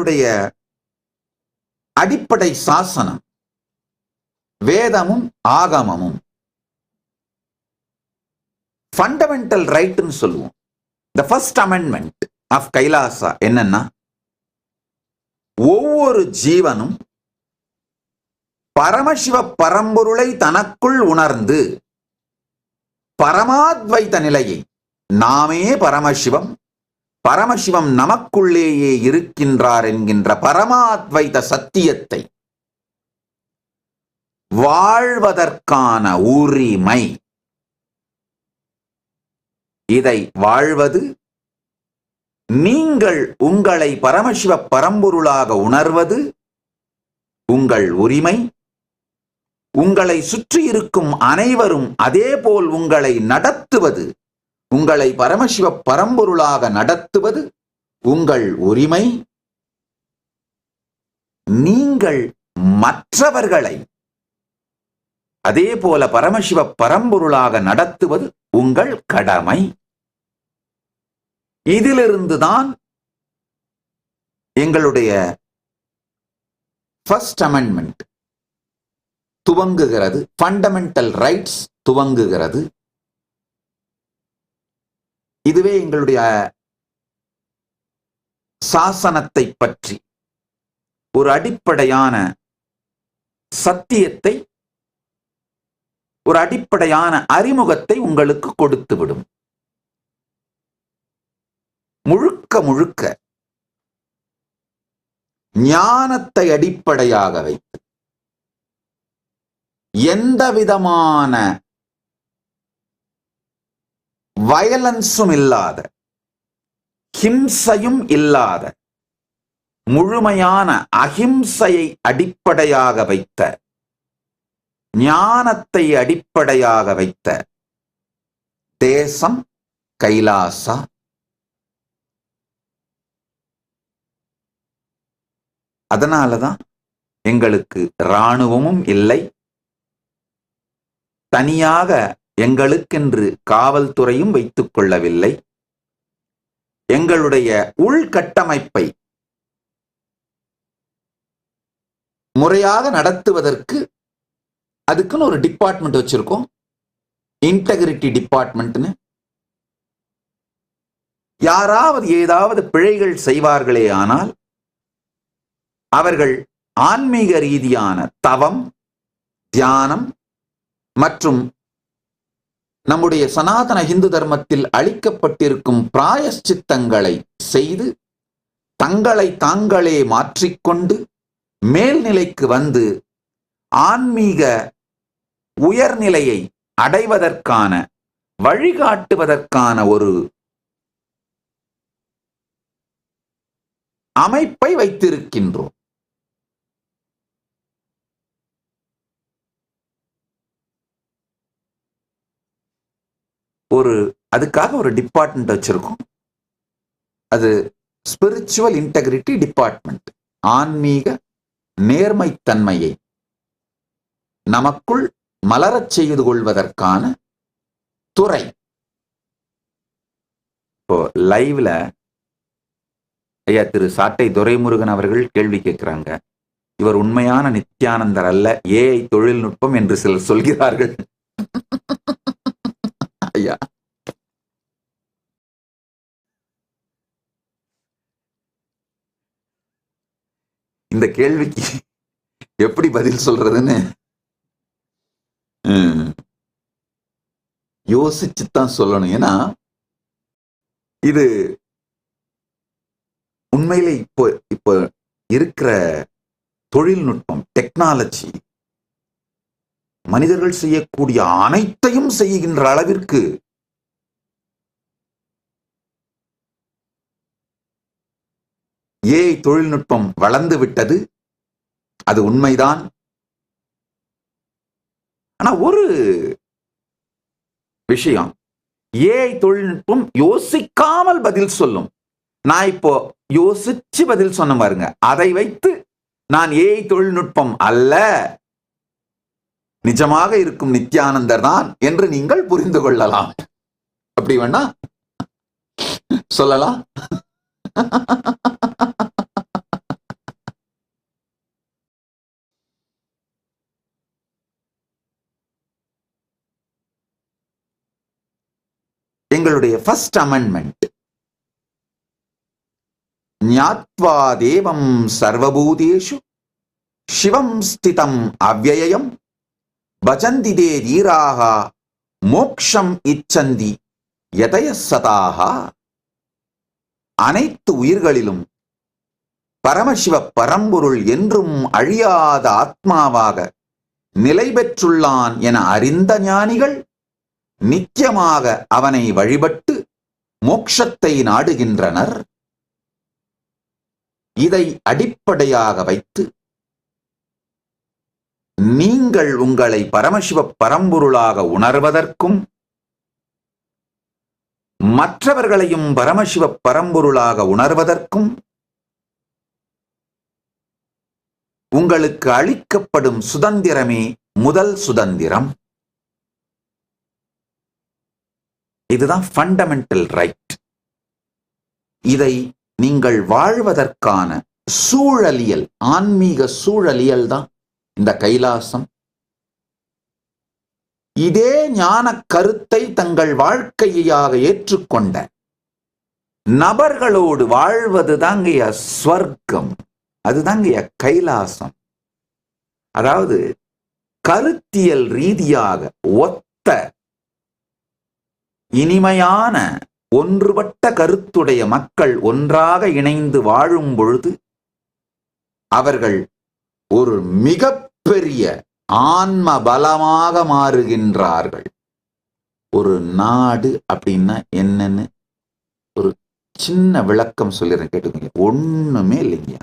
எங்களுடைய அடிப்படை சாசனம் வேதமும் ஆகமமும் ஃபண்டமெண்டல் ரைட்னு சொல்லுவோம். The first amendment of Kailasa என்னன்னா, ஒவ்வொரு ஜீவனும் பரமசிவ பரம்பொருளை தனக்குள் உணர்ந்து பரமாத்வைத நிலையை, நாமே பரமசிவம், பரமசிவம் நமக்குள்ளேயே இருக்கின்றார் என்கின்ற பரமாத்வைத சத்தியத்தை வாழ்வதற்கான உரிமை. இதை வாழ்வது, நீங்கள் உங்களை பரமசிவ பரம்பொருளாக உணர்வது உங்கள் உரிமை. உங்களை சுற்றி இருக்கும் அனைவரும் அதேபோல் உங்களை நடத்துவது, உங்களை பரமசிவ பரம்பொருளாக நடத்துவது உங்கள் உரிமை. நீங்கள் மற்றவர்களை அதேபோல பரமசிவ பரம்பொருளாக நடத்துவது உங்கள் கடமை. இதிலிருந்துதான் எங்களுடைய ஃபர்ஸ்ட் அமெண்ட்மெண்ட் துவங்குகிறது, ஃபண்டமெண்டல் ரைட்ஸ் துவங்குகிறது. இதுவே எங்களுடைய சாசனத்தை பற்றி ஒரு அடிப்படையான சத்தியத்தை, ஒரு அடிப்படையான அறிமுகத்தை உங்களுக்கு கொடுத்துவிடும். முழுக்க முழுக்க ஞானத்தை அடிப்படையாக வைத்து எந்த விதமான வயலன்ஸும் இல்லாத, ஹிம்சையும் இல்லாத, முழுமையான அஹிம்சையை அடிப்படையாக வைத்த, ஞானத்தை அடிப்படையாக வைத்த தேசம் கைலாசா. அதனாலதான் எங்களுக்கு இராணுவமும் இல்லை, தனியாக எங்களுக்கென்று காவல்துறையும் வைத்துக் கொள்ளவில்லை. எங்களுடைய உள்கட்டமைப்பை முறையாக நடத்துவதற்கு அதுக்குன்னு ஒரு டிபார்ட்மெண்ட் வச்சிருக்கோம், இன்டெகிரிட்டி டிபார்ட்மெண்ட்னு. யாராவது ஏதாவது பிழைகள் செய்வார்களே ஆனால் அவர்கள் ஆன்மீக ரீதியான தவம், தியானம் மற்றும் நம்முடைய சனாதன இந்து தர்மத்தில் அளிக்கப்பட்டிருக்கும் பிராயஷ்சித்தங்களை செய்து தங்களை தாங்களே மாற்றிக்கொண்டு மேல்நிலைக்கு வந்து ஆன்மீக உயர்நிலையை அடைவதற்கான வழிகாட்டுவதற்கான ஒரு அமைப்பை வைத்திருக்கின்றோம். அதுக்காக ஒரு டிபார்ட்மெண்ட் வச்சிருக்கோம். அது ஸ்பிரிச்சுவல் இன்டெகிரிட்டி டிபார்ட்மெண்ட். ஆன்மீக நேர்மைத்தன்மையை நமக்குள் மலரச் செய்து கொள்வதற்கான துறை. இப்போ லைவ்ல ஐயா திரு சாட்டை துரைமுருகன் அவர்கள் கேள்வி கேட்கிறாங்க. இவர் உண்மையான நித்யானந்தர் அல்ல, ஏஐ தொழில்நுட்பம் என்று சிலர் சொல்கிறார்கள். ஐயா, இந்த கேள்விக்கு எப்படி பதில் சொல்றதுன்னு யோசிச்சுத்தான் சொல்லணும். ஏன்னா இது உண்மையிலே இப்போ இருக்கிற தொழில்நுட்பம், டெக்னாலஜி மனிதர்கள் செய்யக்கூடிய அனைத்தையும் செய்கின்ற அளவிற்கு ஏஐ தொழில்நுட்பம் வளர்ந்து விட்டது. அது உண்மைதான். ஆனா ஒரு விஷயம், ஏஐ தொழில்நுட்பம் யோசிக்காமல் பதில் சொல்லும். நான் இப்போ யோசிச்சு பதில் சொன்ன பாருங்க, அதை வைத்து நான் ஏஐ தொழில்நுட்பம் அல்ல, நிஜமாக இருக்கும் நித்யானந்தர் தான் என்று நீங்கள் புரிந்து கொள்ளலாம். அப்படி வேணா சொல்லலாம். எங்களுடைய ஃபர்ஸ்ட் அமெண்ட்மெண்ட், ஞாத்வா தேவம் சர்வபூதேஷு சிவம் ஸ்திதம் அவ்யயம் பஜந்தி தே தீராக மோக்ஷம் இச்சந்தி யதய சதாக. அனைத்து உயிர்களிலும் பரமசிவ பரம்பொருள் என்றும் அழியாத ஆத்மாவாக நிலை பெற்றுள்ளான் என அறிந்த ஞானிகள் நித்தியமாக அவனை வழிபட்டு மோட்சத்தை நாடுகின்றனர். இதை அடிப்படையாக வைத்து நீங்கள் உங்களை பரமசிவ பரம்பொருளாக உணர்வதற்கும் மற்றவர்களையும் பரமசிவ பரம்பொருளாக உணர்வதற்கும் உங்களுக்கு அளிக்கப்படும் சுதந்திரமே முதல் சுதந்திரம். இதுதான் ஃபண்டமெண்டல் ரைட். இதை நீங்கள் வாழ்வதற்கான சூழலியல், ஆன்மீக சூழலியல் தான் இந்த கைலாசம். இதே ஞான கருத்தை தங்கள் வாழ்க்கையாக ஏற்றுக்கொண்ட நபர்களோடு வாழ்வது தாங்கய்ய ஸ்வர்க்கம், அதுதாங்கய்ய கைலாசம். அதாவது கருத்தியல் ரீதியாக ஒத்த இனிமையான ஒன்றுபட்ட கருத்துடைய மக்கள் ஒன்றாக இணைந்து வாழும் பொழுது அவர்கள் ஒரு மிகப்பெரிய ஆன்ம பலமாக மாறுகின்றார்கள். ஒரு நாடு அப்படின்னா என்னன்னு ஒரு சின்ன விளக்கம் சொல்லிடுறேன், கேட்டுக்கோங்க. ஒண்ணுமே இல்லைங்க.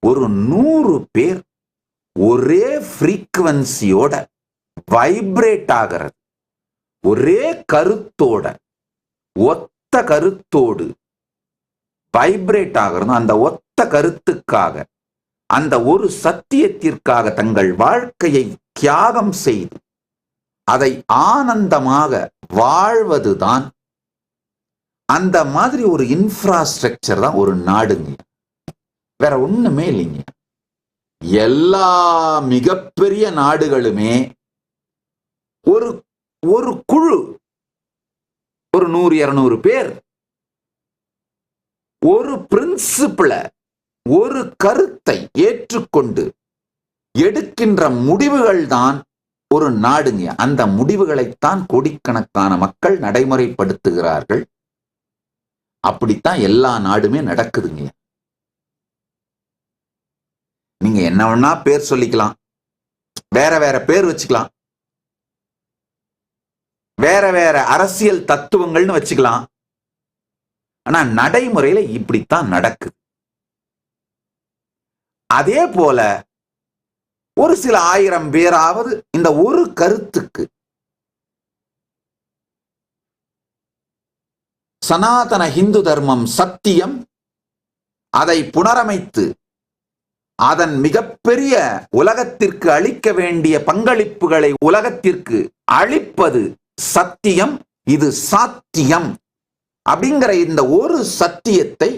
ஒரு 100 பேர் ஒரே ஃப்ரீக்வன்சியோட வைப்ரேட் ஆகிறது, ஒரே கருத்தோட ஒத்த கருத்தோடு வைப்ரேட் ஆகிறது. அந்த ஒத்த கருத்துக்காக, அந்த ஒரு சத்தியத்திற்காக தங்கள் வாழ்க்கையை தியாகம் செய்து அதை ஆனந்தமாக வாழ்வதுதான். அந்த மாதிரி ஒரு இன்ஃப்ராஸ்ட்ரக்சர் தான் ஒரு நாடுங்க. வேற ஒண்ணுமே இல்லைங்க. எல்லா மிகப்பெரிய நாடுகளுமே ஒரு ஒரு குழு, ஒரு 100-200 பேர் ஒரு பிரின்சிபிள, ஒரு கருத்தை ஏற்றுக்கொண்டு எடுக்கின்ற முடிவுகள் தான் ஒரு நாடுங்க. அந்த முடிவுகளைத்தான் கோடிக்கணக்கான மக்கள் நடைமுறைப்படுத்துகிறார்கள். அப்படித்தான் எல்லா நாடுமே நடக்குதுங்க. நீங்க என்ன வேணா பேர் சொல்லிக்கலாம், வேற வேற பேர் வச்சுக்கலாம், வேற வேற அரசியல் தத்துவங்கள்னு வச்சுக்கலாம். ஆனா நடைமுறையில இப்படித்தான் நடக்குது. அதே போல ஒரு சில 1000 பேராவது இந்த ஒரு கருத்துக்கு, சனாதன இந்து தர்மம் சத்தியம், அதை புனரமைத்து அதன் மிகப்பெரிய உலகத்திற்கு அளிக்க வேண்டிய பங்களிப்புகளை உலகத்திற்கு அளிப்பது சத்தியம், இது சாத்தியம் அப்படிங்கிற இந்த ஒரு சத்தியத்தை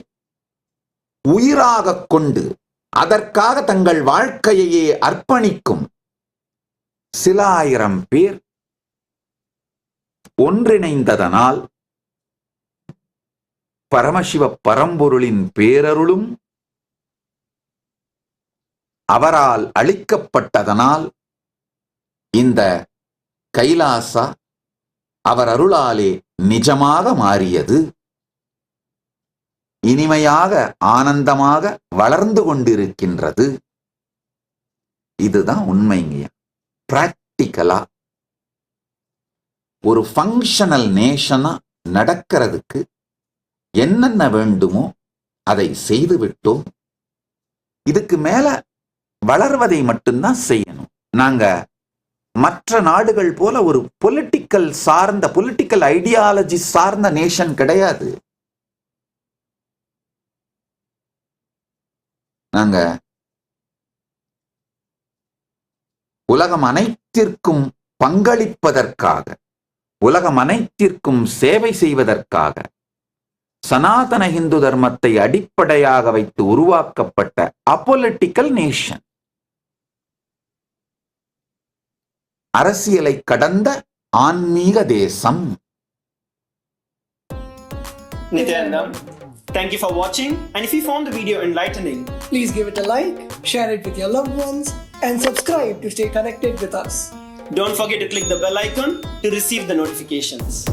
உயிராக கொண்டு அதற்காக தங்கள் வாழ்க்கையையே அர்ப்பணிக்கும் சில 1000 பேர் ஒன்றிணைந்ததனால் பரமசிவ பரம்பொருளின் பேரருளும் அவரால் அளிக்கப்பட்டதனால் இந்த கைலாசா அவர் அருளாலே நிஜமாக மாறியது. இனிமையாக ஆனந்தமாக வளர்ந்து கொண்டிருக்கின்றது. இதுதான் உண்மைங்க. பிராக்டிக்கலா ஒரு ஃபங்க்ஷனல் நேஷனா நடக்கிறதுக்கு என்னென்ன வேண்டுமோ அதை செய்து விட்டோம். இதுக்கு மேல வளர்வதை மட்டும்தான் செய்யணும். நாங்க மற்ற நாடுகள் போல ஒரு பொலிட்டிக்கல் சார்ந்த, பொலிட்டிக்கல் ஐடியாலஜி சார்ந்த நேஷன் கிடையாது. நாங்க உலகம் அனைத்திற்கும் பங்களிப்பதற்காக, உலகம் அனைத்திற்கும் சேவை செய்வதற்காக சனாதன இந்து தர்மத்தை அடிப்படையாக வைத்து உருவாக்கப்பட்ட அப்பொலிட்டிக்கல் நேஷன். அரசியலை கடந்த ஆன்மீக தேசம். Nityanandam. Thank you for watching, and if you found the video enlightening, Please give it a like, share it with your loved ones, and subscribe to stay connected with us. don't forget to click the bell icon to receive the notifications.